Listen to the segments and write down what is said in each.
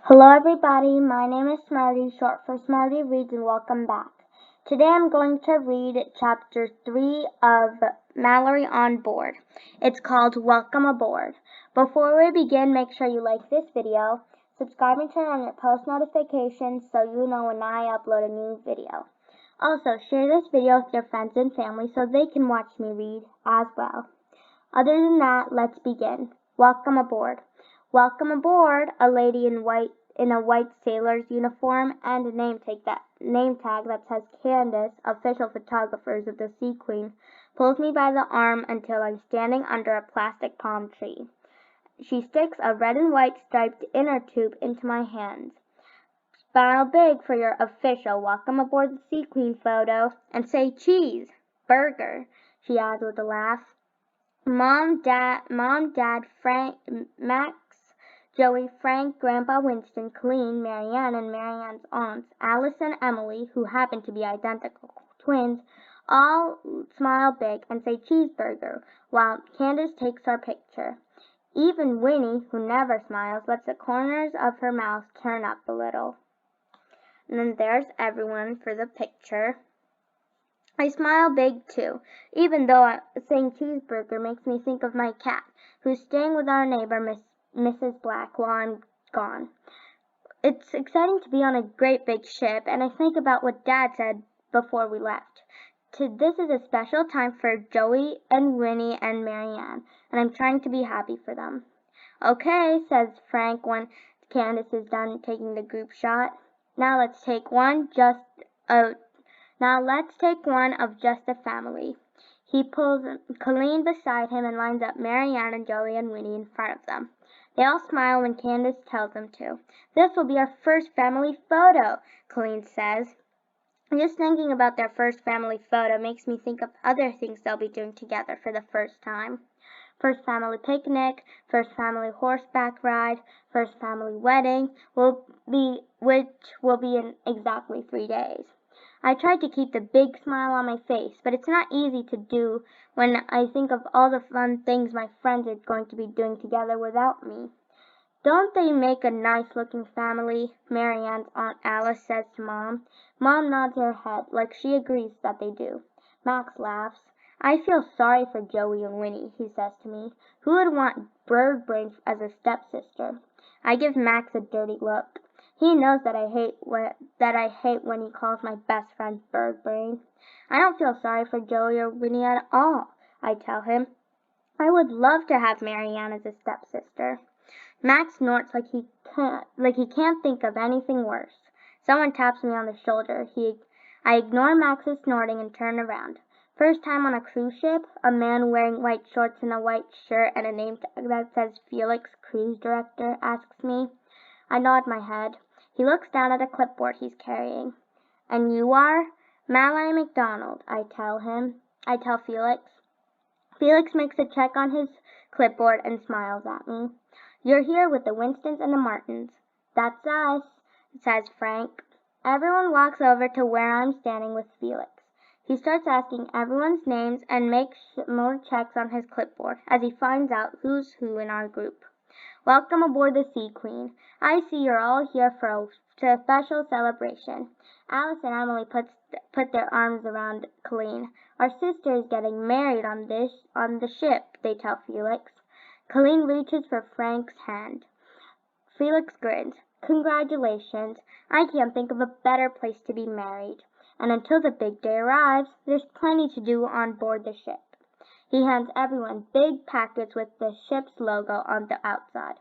Hello everybody, my name is Smarty, short for Smarty Reads, and welcome back. Today I'm going to read Chapter 3 of Mallory on Board. It's called Welcome Aboard. Before we begin, make sure you like this video, subscribe and turn on your post notifications so you know when I upload a new video. Also, share this video with your friends and family so they can watch me read as well. Other than that, let's begin. Welcome aboard. Welcome aboard, a lady in a white sailor's uniform and a name tag that says Candace, official photographers of the Sea Queen, pulls me by the arm until I'm standing under a plastic palm tree. She sticks a red and white striped inner tube into my hands. Smile big for your official welcome aboard the Sea Queen photo and say cheese, burger, she adds with a laugh. Mom, Dad, Frank, Max, Joey, Frank, Grandpa Winston, Colleen, Marianne, and Marianne's aunts, Alice and Emily, who happen to be identical twins, all smile big and say cheeseburger, while Candace takes our picture. Even Winnie, who never smiles, lets the corners of her mouth turn up a little. And then there's everyone for the picture. I smile big too, even though saying cheeseburger makes me think of my cat, who's staying with our neighbor, Mrs. Black, while I'm gone. It's exciting to be on a great big ship, and I think about what Dad said before we left. This is a special time for Joey and Winnie and Marianne, and I'm trying to be happy for them. Okay, says Frank when Candace is done taking the group shot. Now let's take one of just a family. He pulls Colleen beside him and lines up Marianne and Joey and Winnie in front of them. They all smile when Candace tells them to. This will be our first family photo, Colleen says. Just thinking about their first family photo makes me think of other things they'll be doing together for the first time. First family picnic, first family horseback ride, first family wedding, which will be in exactly 3 days. I tried to keep the big smile on my face, but it's not easy to do when I think of all the fun things my friends are going to be doing together without me. Don't they make a nice-looking family? Marianne's Aunt Alice says to Mom. Mom nods her head, like she agrees that they do. Max laughs. I feel sorry for Joey and Winnie, he says to me. Who would want Bird Brain as a stepsister? I give Max a dirty look. He knows that I hate when he calls my best friend Bird Brain. I don't feel sorry for Joey or Winnie at all, I tell him. I would love to have Marianne as a stepsister. Max snorts like he can't think of anything worse. Someone taps me on the shoulder. I ignore Max's snorting and turn around. First time on a cruise ship, a man wearing white shorts and a white shirt and a name tag that says Felix, cruise director, asks me. I nod my head. He looks down at a clipboard he's carrying. And you are? Mallory McDonald, I tell Felix. Felix makes a check on his clipboard and smiles at me. You're here with the Winstons and the Martins. That's us, says Frank. Everyone walks over to where I'm standing with Felix. He starts asking everyone's names and makes more checks on his clipboard as he finds out who's who in our group. Welcome aboard the Sea Queen. I see you're all here for a special celebration. Alice and Emily put their arms around Colleen. Our sister is getting married on the ship, they tell Felix. Colleen reaches for Frank's hand. Felix grins. Congratulations. I can't think of a better place to be married. And until the big day arrives, there's plenty to do on board the ship. He hands everyone big packets with the ship's logo on the outside.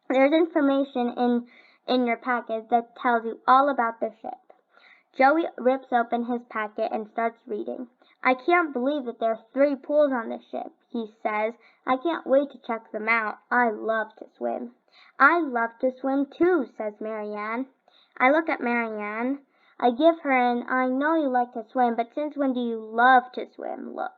There's information in your packet that tells you all about the ship. Joey rips open his packet and starts reading. I can't believe that there are 3 pools on the ship, he says. I can't wait to check them out. I love to swim. I love to swim too, says Marianne. I look at Marianne. I give her an I know you like to swim, but since when do you love to swim look.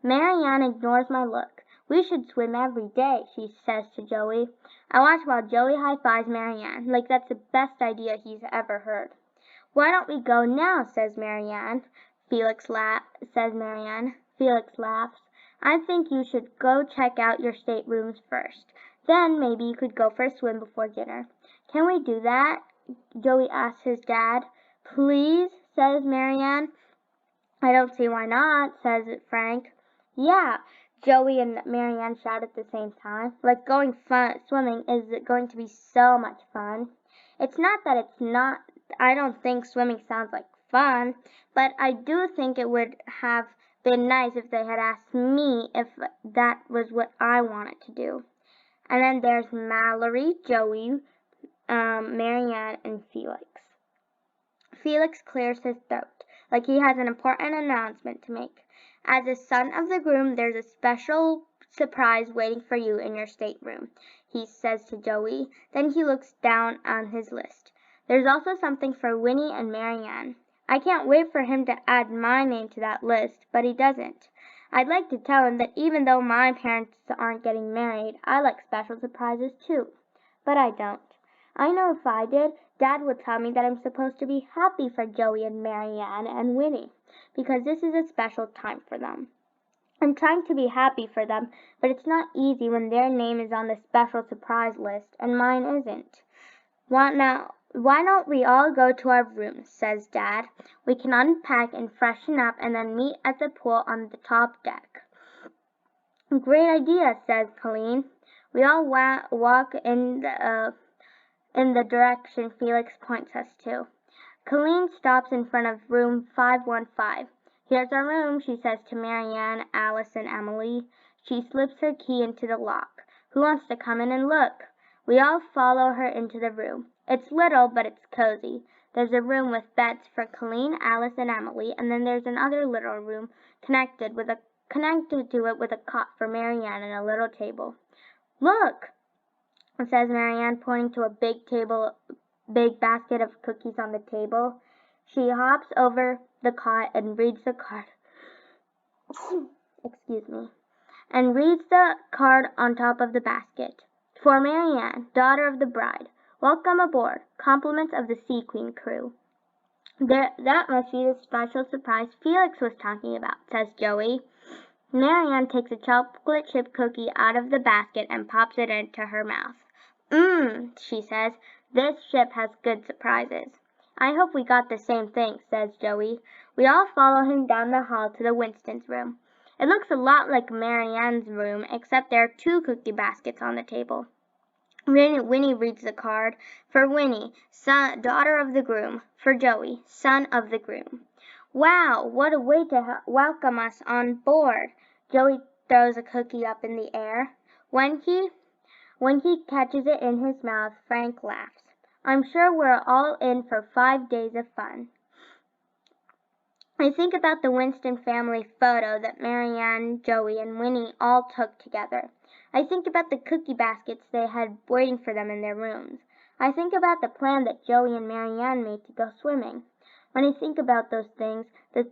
Marianne ignores my look. We should swim every day, she says to Joey. I watch while Joey high-fives Marianne, like that's the best idea he's ever heard. Why don't we go now, says Marianne. Felix laughs. I think you should go check out your staterooms first. Then maybe you could go for a swim before dinner." "Can we do that?" Joey asks his dad. "Please," says Marianne. "I don't see why not," says Frank. "Yeah," Joey and Marianne shout at the same time. "Like going swimming is going to be so much fun." It's not that it's not, I don't think swimming sounds like fun, but I do think it would have been nice if they had asked me if that was what I wanted to do. And then there's Mallory, Joey, Marianne, and Felix. Felix clears his throat, like he has an important announcement to make. "As a son of the groom, there's a special surprise waiting for you in your stateroom," he says to Joey. Then he looks down on his list. "There's also something for Winnie and Marianne." I can't wait for him to add my name to that list, but he doesn't. I'd like to tell him that even though my parents aren't getting married, I like special surprises too. But I don't. I know if I did, Dad would tell me that I'm supposed to be happy for Joey and Marianne and Winnie, because this is a special time for them. I'm trying to be happy for them, but it's not easy when their name is on the special surprise list and mine isn't. Why don't we all go to our rooms, says Dad. We can unpack and freshen up and then meet at the pool on the top deck. Great idea, says Colleen. We all walk in the direction Felix points us to. Colleen stops in front of room 515. Here's our room, she says to Marianne, Alice, and Emily. She slips her key into the lock. Who wants to come in and look? We all follow her into the room. It's little, but it's cozy. There's a room with beds for Colleen, Alice, and Emily, and then there's another little room connected to it with a cot for Marianne and a little table. Look, says Marianne, pointing to a big basket of cookies on the table. She hops over the cot and reads the card. And reads the card on top of the basket. For Marianne, daughter of the bride. Welcome aboard. Compliments of the Sea Queen crew. That must be the special surprise Felix was talking about, says Joey. Marianne takes a chocolate chip cookie out of the basket and pops it into her mouth. She says, this ship has good surprises. I hope we got the same thing, says Joey. We all follow him down the hall to the Winstons' room. It looks a lot like Marianne's room, except there are 2 cookie baskets on the table. Winnie reads the card. For Winnie, daughter of the groom. For Joey, son of the groom. Wow, what a way to welcome us on board. Joey throws a cookie up in the air. When he catches it in his mouth, Frank laughs. I'm sure we're all in for 5 days of fun. I think about the Winston family photo that Marianne, Joey, and Winnie all took together. I think about the cookie baskets they had waiting for them in their rooms. I think about the plan that Joey and Marianne made to go swimming. When I think about those things, the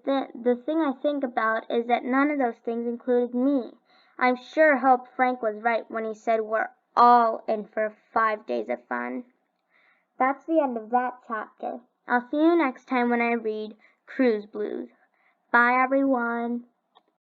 thing I think about is that none of those things included me. I sure hope Frank was right when he said we're all in for 5 days of fun. That's the end of that chapter. I'll see you next time when I read Cruise Blues. Bye, everyone.